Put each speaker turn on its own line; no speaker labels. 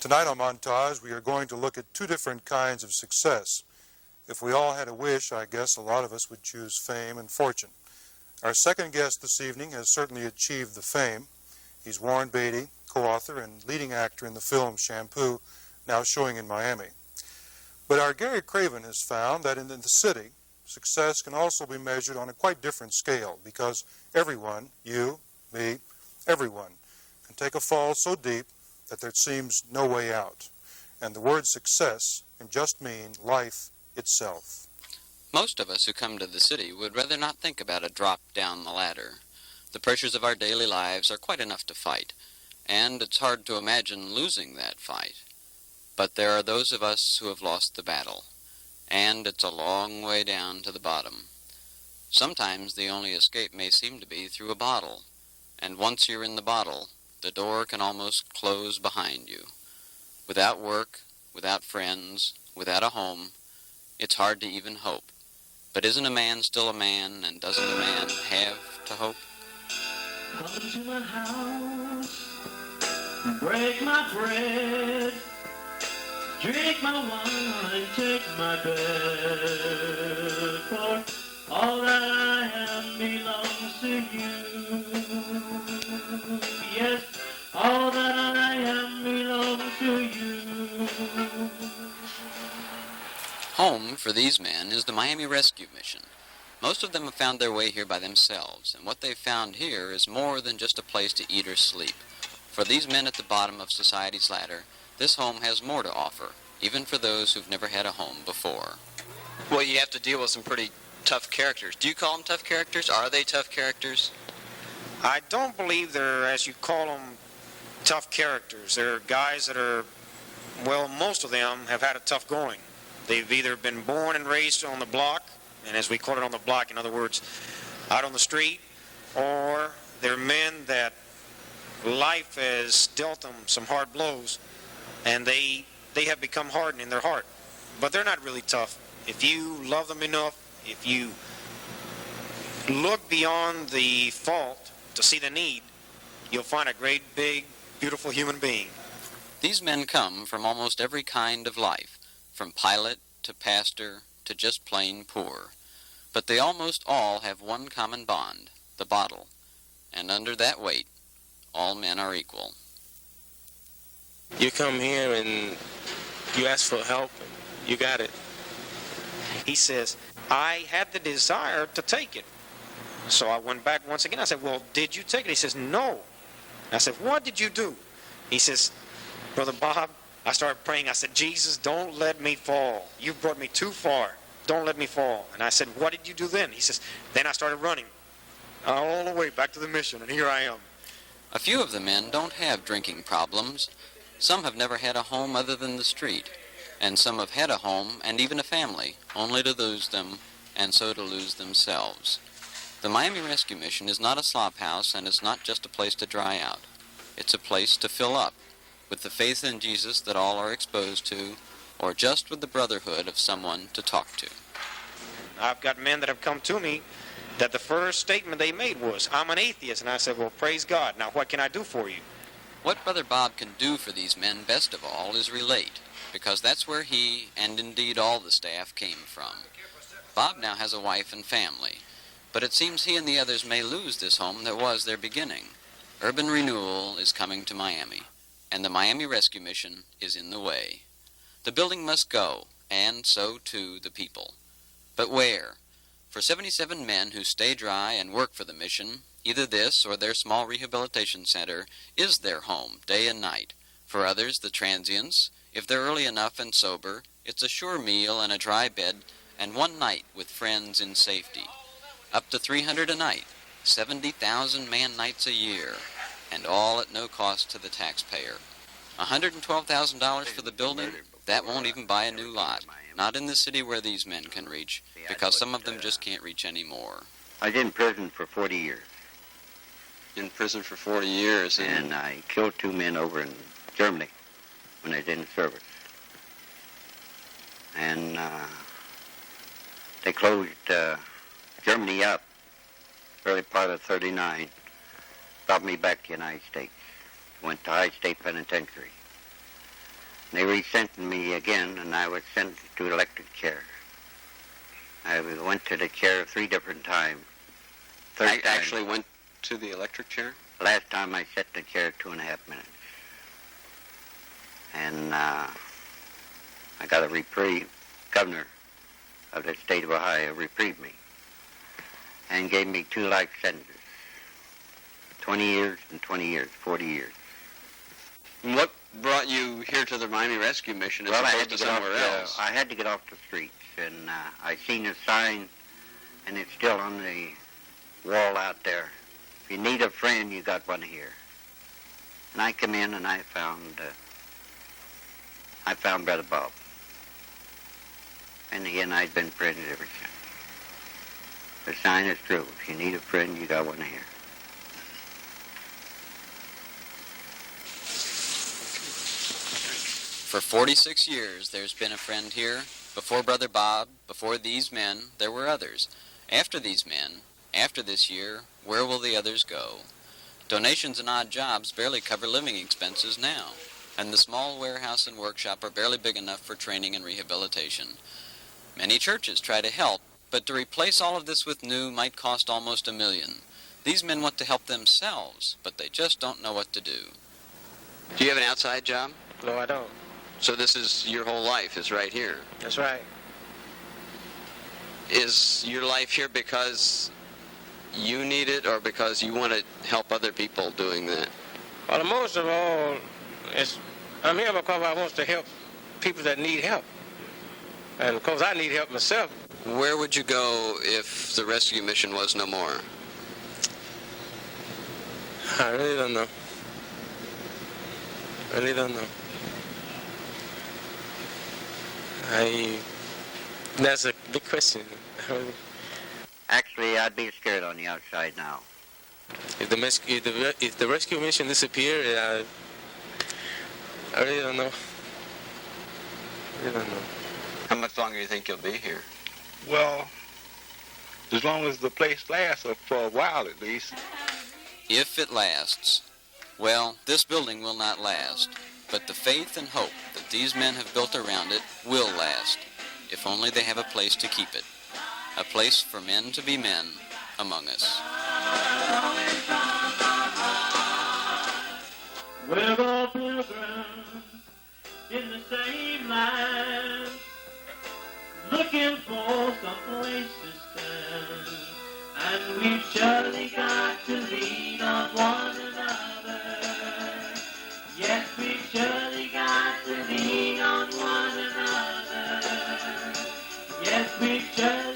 Tonight on Montage, we are going to look at two different kinds of success. If we all had a wish, I guess a lot of us would choose fame and fortune. Our second guest this evening has certainly achieved the fame. He's Warren Beatty, co-author and leading actor in the film Shampoo, now showing in Miami. But our Gary Craven has found that in the city, success can also be measured on a quite different scale, because everyone, you, me, everyone, can take a fall so deep that there seems no way out. And the word success can just mean life itself.
Most of us who come to the city would rather not think about a drop down the ladder. The pressures of our daily lives are quite enough to fight, and it's hard to imagine losing that fight. But there are those of us who have lost the battle, and it's a long way down to the bottom. Sometimes the only escape may seem to be through a bottle, and once you're in the bottle, the door can almost close behind you. Without work, without friends, without a home, it's hard to even hope. But isn't a man still a man, and doesn't a man have to hope?
Come to my house, break my bread, drink my wine, take my bed, for all that I am belongs to you. Yes, all that I am belongs to you.
Home, for these men, is the Miami Rescue Mission. Most of them have found their way here by themselves, and what they've found here is more than just a place to eat or sleep. For these men at the bottom of society's ladder, this home has more to offer, even for those who've never had a home before.
Well, you have to deal with some pretty tough characters. Do you call them tough characters? Are they tough characters?
I don't believe they're, as you call them, tough characters. They're guys that are, well, most of them have had a tough going. They've either been born and raised on the block, and as we call it on the block, in other words, out on the street, or they're men that life has dealt them some hard blows, and they have become hardened in their heart. But they're not really tough. If you love them enough, if you look beyond the fault to see the need, you'll find a great, big, beautiful human being.
These men come from almost every kind of life, from pilot to pastor to just plain poor. But they almost all have one common bond, the bottle. And under that weight, all men are equal.
You come here and you ask for help, and you got it.
He says, I had the desire to take it. So I went back once again. I said, well, did you take it? He says, no. I said, what did you do? He says, Brother Bob, I started praying. I said, Jesus, don't let me fall. You've brought me too far. Don't let me fall. And I said, what did you do then? He says, then I started running all the way back to the mission, and here I am.
A few of the men don't have drinking problems. Some have never had a home other than the street, and some have had a home and even a family, only to lose them, and so to lose themselves. The Miami Rescue Mission is not a slop house, and it's not just a place to dry out. It's a place to fill up, with the faith in Jesus that all are exposed to, or just with the brotherhood of someone to talk to.
I've got men that have come to me that the first statement they made was, I'm an atheist. And I said, well, praise God. Now, what can I do for you?
What Brother Bob can do for these men best of all is relate, because that's where he, and indeed all the staff, came from. Bob now has a wife and family, but it seems he and the others may lose this home that was their beginning. Urban renewal is coming to Miami, and the Miami Rescue Mission is in the way. The building must go, and so too the people. But where? For 77 men who stay dry and work for the mission, either this or their small rehabilitation center is their home day and night. For others, the transients, if they're early enough and sober, it's a sure meal and a dry bed and one night with friends in safety. Up to $300 a night, 70,000 man nights a year, and all at no cost to the taxpayer. $112,000 for the building? That won't even buy a new lot. Not in the city where these men can reach, because some of them just can't reach anymore.
I was in prison for 40 years.
In prison for 40 years.
And I killed 2 men over in Germany when I was in the service. And they closed Germany up early part of 39, brought me back to the United States. Went to High State Penitentiary. They resentenced me again, and I was sentenced to electric chair. I went to the chair 3 different times. Third
I
time,
actually went to the electric chair?
last time I sat in the chair 2.5 minutes. And I got a reprieve. Governor of the state of Ohio reprieved me and gave me 2 life sentences. 20 years and 20 years, 40 years.
What brought you here to the Miami Rescue Mission as
I
opposed
had
to
to get off.
somewhere else?
I had to get off the streets, and I seen a sign, and it's still on the wall out there. If you need a friend, you got one here. And I come in, and I found Brother Bob. And again, I'd been friends ever since. The sign is true. If you need a friend, you got one here.
For 46 years, there's been a friend here. Before Brother Bob, before these men, there were others. After these men, after this year, where will the others go? Donations and odd jobs barely cover living expenses now, and the small warehouse and workshop are barely big enough for training and rehabilitation. Many churches try to help, but to replace all of this with new might cost almost $1 million. These men want to help themselves, but they just don't know what to do. Do you have an outside job?
No, I don't.
So this is your whole life is right here.
That's right.
Is your life here because you need it or because you want to help other people doing that?
Well, most of all, I'm here because I want to help people that need help. And of course, I need help myself.
Where would you go if the rescue mission was no more?
I really don't know. I really don't know. That's a big question.
Actually, I'd be scared on the outside now.
If the rescue mission disappear, I really don't know. I really don't know.
How much longer do you think you'll be here?
Well, as long as the place lasts, or for a while at least.
If it lasts. Well, this building will not last, but the faith and hope that these men have built around it will last, if only they have a place to keep it. A place for men to be men among us.
We're all pilgrims in the same land, looking for some place to stand. And we've surely got to lean on one another. Yes, we've surely got to lean on one another. Yes, we've surely